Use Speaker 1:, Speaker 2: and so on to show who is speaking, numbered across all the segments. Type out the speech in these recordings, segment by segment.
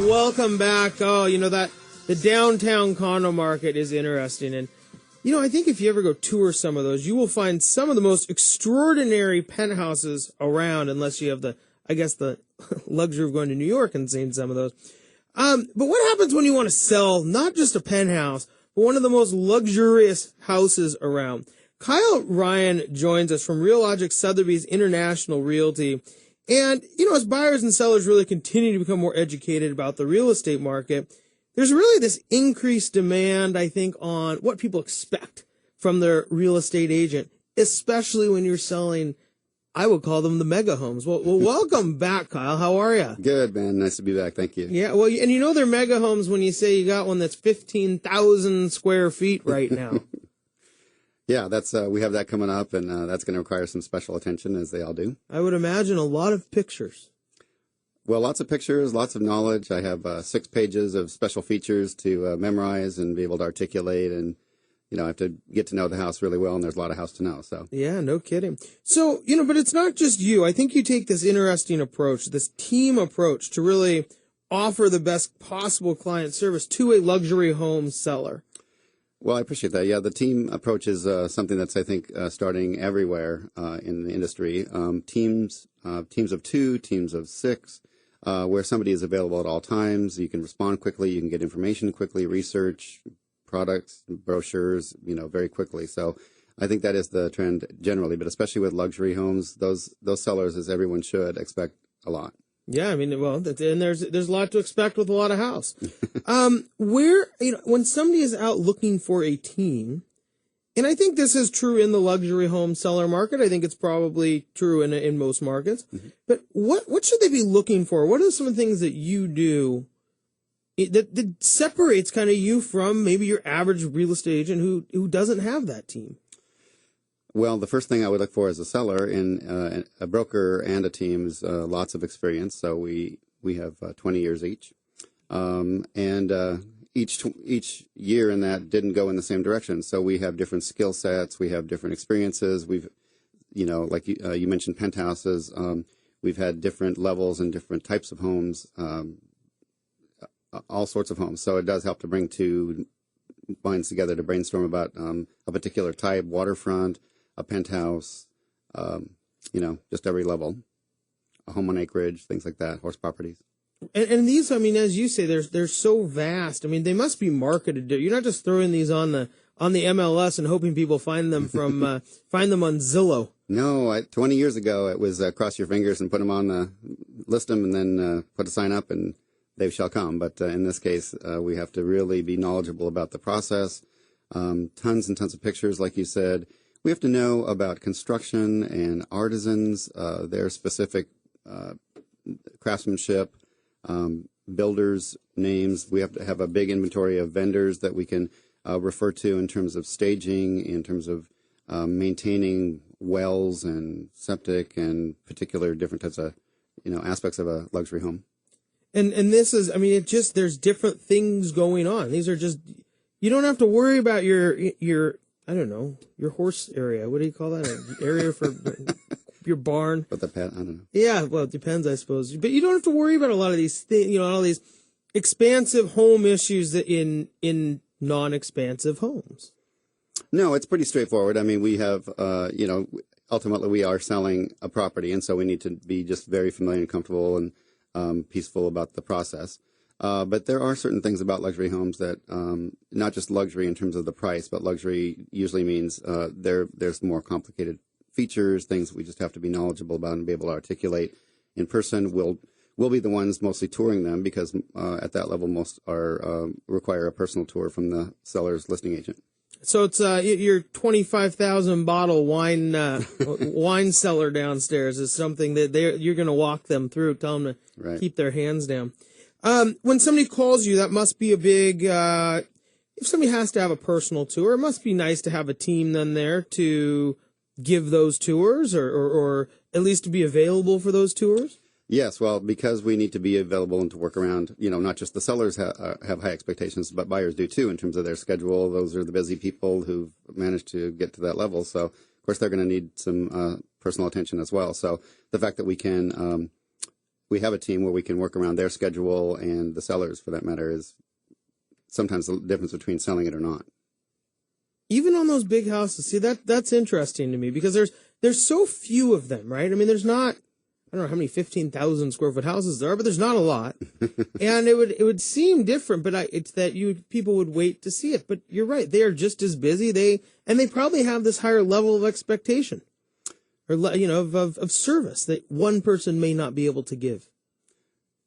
Speaker 1: welcome back. Oh, that the downtown condo market is interesting. And, I think if you ever go tour some of those, you will find some of the most extraordinary penthouses around, unless you have the luxury of going to New York and seeing some of those. But what happens when you want to sell not just a penthouse, but one of the most luxurious houses around? Kyle Ryan joins us from Realogic Sotheby's International Realty. And, as buyers and sellers really continue to become more educated about the real estate market, there's really this increased demand, I think, on what people expect from their real estate agent, especially when you're selling, I would call them the mega homes. Well, welcome back, Kyle. How are you?
Speaker 2: Good, man. Nice to be back. Thank you.
Speaker 1: Yeah, well, and they're mega homes when you say you got one that's 15,000 square feet right now.
Speaker 2: Yeah, that's we have that coming up, and that's going to require some special attention, as they all do.
Speaker 1: I would imagine a lot of pictures.
Speaker 2: Well, lots of pictures, lots of knowledge. I have 6 pages of special features to memorize and be able to articulate, and I have to get to know the house really well, and there's a lot of house to know. So
Speaker 1: yeah, no kidding. So but it's not just you. I think you take this interesting approach, this team approach, to really offer the best possible client service to a luxury home seller.
Speaker 2: Well, I appreciate that. Yeah, the team approach is something that's, I think, starting everywhere in the industry. Teams of 2, teams of 6, where somebody is available at all times. You can respond quickly. You can get information quickly, research products, brochures, very quickly. So I think that is the trend generally, but especially with luxury homes, those sellers, as everyone should, expect a lot.
Speaker 1: Yeah, and there's a lot to expect with a lot of house. When somebody is out looking for a team, and I think this is true in the luxury home seller market. I think it's probably true in most markets. Mm-hmm. But what should they be looking for? What are some of the things that you do that separates kind of you from maybe your average real estate agent who doesn't have that team?
Speaker 2: Well, the first thing I would look for as a seller in a broker and a team is lots of experience. So we have 20 years each, and each year in that didn't go in the same direction. So we have different skill sets, we have different experiences. We've, like you mentioned, penthouses. We've had different levels and different types of homes, all sorts of homes. So it does help to bring 2 minds together to brainstorm about a particular type, waterfront, a penthouse, just every level, a home on acreage, things like that, horse properties.
Speaker 1: And these, as you say, they're so vast. They must be marketed. You're not just throwing these on the MLS and hoping people find them on Zillow.
Speaker 2: No, 20 years ago it was cross your fingers and put them on list them and then put a sign up and they shall come. But in this case, we have to really be knowledgeable about the process. Tons and tons of pictures, like you said. We have to know about construction and artisans, their specific craftsmanship, builders' names. We have to have a big inventory of vendors that we can refer to in terms of staging, in terms of maintaining wells and septic and particular different types of, aspects of a luxury home.
Speaker 1: And this is, there's different things going on. These are just, you don't have to worry about your I don't know, your horse area. What do you call that? An area for your barn?
Speaker 2: But the pet, I don't know.
Speaker 1: Yeah, well, it depends, I suppose. But you don't have to worry about a lot of these things, all these expansive home issues that in non-expansive homes.
Speaker 2: No, it's pretty straightforward. We have, ultimately we are selling a property, and so we need to be just very familiar and comfortable and peaceful about the process. But there are certain things about luxury homes that, not just luxury in terms of the price, but luxury usually means there's more complicated features, things we just have to be knowledgeable about and be able to articulate in person. We'll be the ones mostly touring them because at that level most require a personal tour from the seller's listing agent.
Speaker 1: So it's your 25,000 bottle wine cellar downstairs is something that you're going to walk them through, tell them to keep their hands down. When somebody calls you, that must be a big, if somebody has to have a personal tour, it must be nice to have a team then there to give those tours or at least to be available for those tours.
Speaker 2: Yes, well, because we need to be available and to work around, not just the sellers have high expectations, but buyers do too in terms of their schedule. Those are the busy people who've managed to get to that level. So, of course, they're going to need some personal attention as well. So the fact that we can we have a team where we can work around their schedule, and the sellers, for that matter, is sometimes the difference between selling it or not.
Speaker 1: Even on those big houses, see, that's interesting to me because there's so few of them, right? I mean, there's not, I don't know how many 15,000 square foot houses there are, but there's not a lot. And it would seem different, but it's that people would wait to see it. But you're right, they are just as busy. They probably have this higher level of expectation, or of service that one person may not be able to give.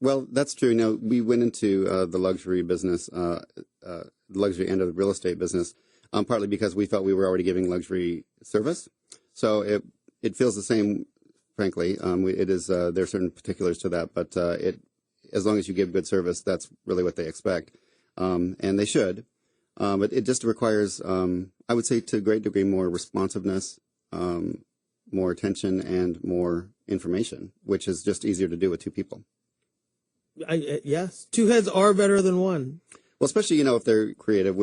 Speaker 2: Well, that's true. Now, we went into the luxury business, the luxury end of the real estate business, partly because we felt we were already giving luxury service. So it feels the same, frankly. It is there are certain particulars to that, but as long as you give good service, that's really what they expect, and they should. But it just requires, I would say, to a great degree, more responsiveness, more attention, and more information, which is just easier to do with two people.
Speaker 1: Yes, two heads are better than one.
Speaker 2: Well, especially if they're creative,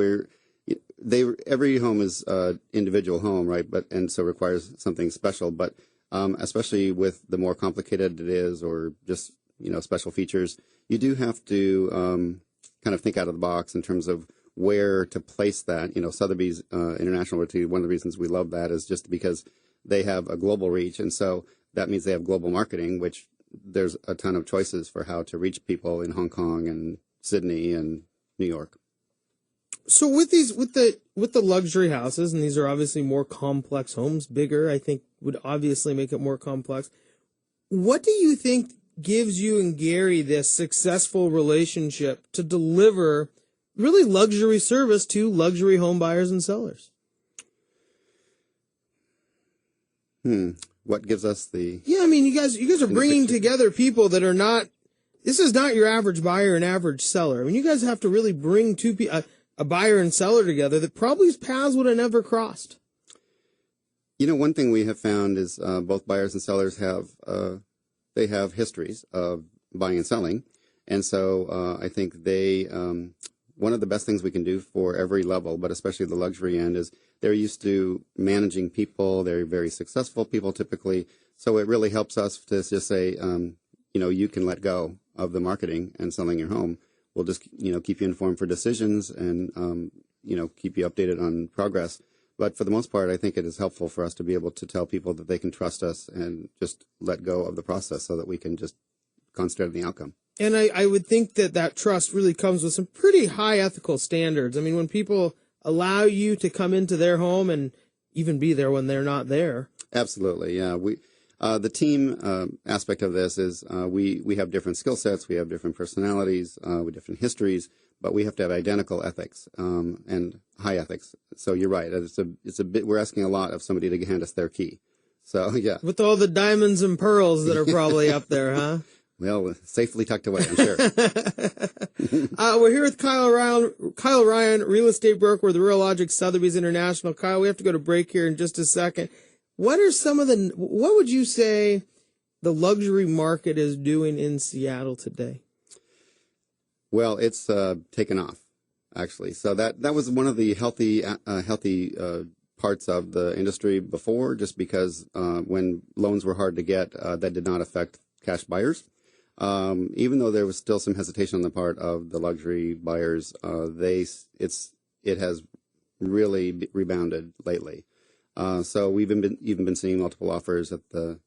Speaker 2: every home is individual home, right? And so requires something special. But especially with the more complicated it is, or just special features, you do have to kind of think out of the box in terms of where to place that. Sotheby's International Realty, one of the reasons we love that is just because they have a global reach, and so that means they have global marketing, which there's a ton of choices for how to reach people in Hong Kong and Sydney and New York.
Speaker 1: So with the luxury houses, and these are obviously more complex homes, bigger, I think would obviously make it more complex. What do you think gives you and Gary this successful relationship to deliver really luxury service to luxury home buyers and sellers?
Speaker 2: What gives us the...
Speaker 1: Yeah, I mean, you guys are bringing together people that are not... This is not your average buyer and average seller. I mean, you guys have to really bring a buyer and seller together that probably paths would have never crossed.
Speaker 2: One thing we have found is both buyers and sellers have histories of buying and selling. And so I think one of the best things we can do for every level, but especially the luxury end, is they're used to managing people. They're very successful people typically. So it really helps us to just say, you can let go of the marketing and selling your home. We'll just, keep you informed for decisions and, keep you updated on progress. But for the most part, I think it is helpful for us to be able to tell people that they can trust us and just let go of the process so that we can just concentrate on the outcome. And
Speaker 1: I would think that trust really comes with some pretty high ethical standards. I mean, when people allow you to come into their home and even be there when they're not there.
Speaker 2: Absolutely, yeah. The team aspect of this is we have different skill sets, we have different personalities, with different histories, but we have to have identical ethics and high ethics. So you're right. It's a bit. We're asking a lot of somebody to hand us their key. So yeah.
Speaker 1: With all the diamonds and pearls that are probably up there, huh?
Speaker 2: Well, safely tucked away, I'm sure.
Speaker 1: We're here with Kyle Ryan, real estate broker with Realogic Sotheby's International. Kyle, we have to go to break here in just a second. What would you say the luxury market is doing in Seattle today?
Speaker 2: Well, it's taken off, actually. So that was one of the healthy parts of the industry before, just because when loans were hard to get, that did not affect cash buyers. Even though there was still some hesitation on the part of the luxury buyers, it has really rebounded lately. So we've even been seeing multiple offers at the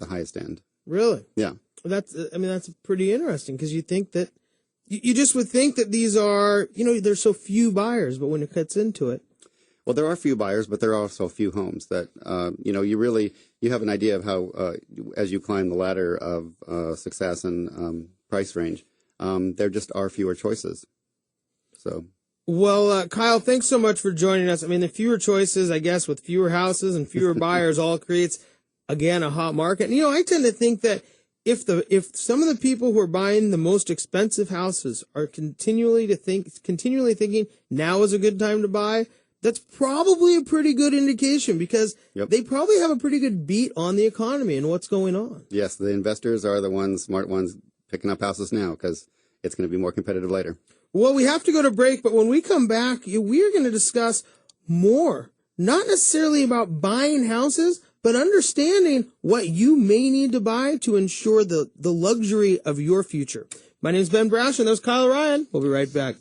Speaker 2: highest end.
Speaker 1: Really?
Speaker 2: Yeah.
Speaker 1: That's pretty interesting, because you think that you just would think that these are, there's so few buyers, but when it cuts into it.
Speaker 2: Well, there are few buyers, but there are also few homes that, you have an idea of how, as you climb the ladder of success and price range, there just are fewer choices. So.
Speaker 1: Well, Kyle, thanks so much for joining us. I mean, the fewer choices, I guess, with fewer houses and fewer buyers all creates, again, a hot market. And, I tend to think that if some of the people who are buying the most expensive houses are continually thinking now is a good time to buy, that's probably a pretty good indication, because they probably have a pretty good beat on the economy and what's going on.
Speaker 2: Yes, the investors are the smart ones picking up houses now, because it's going to be more competitive later.
Speaker 1: Well, we have to go to break, but when we come back, we are going to discuss more, not necessarily about buying houses, but understanding what you may need to buy to ensure the luxury of your future. My name is Ben Brash, and that was Kyle Ryan. We'll be right back.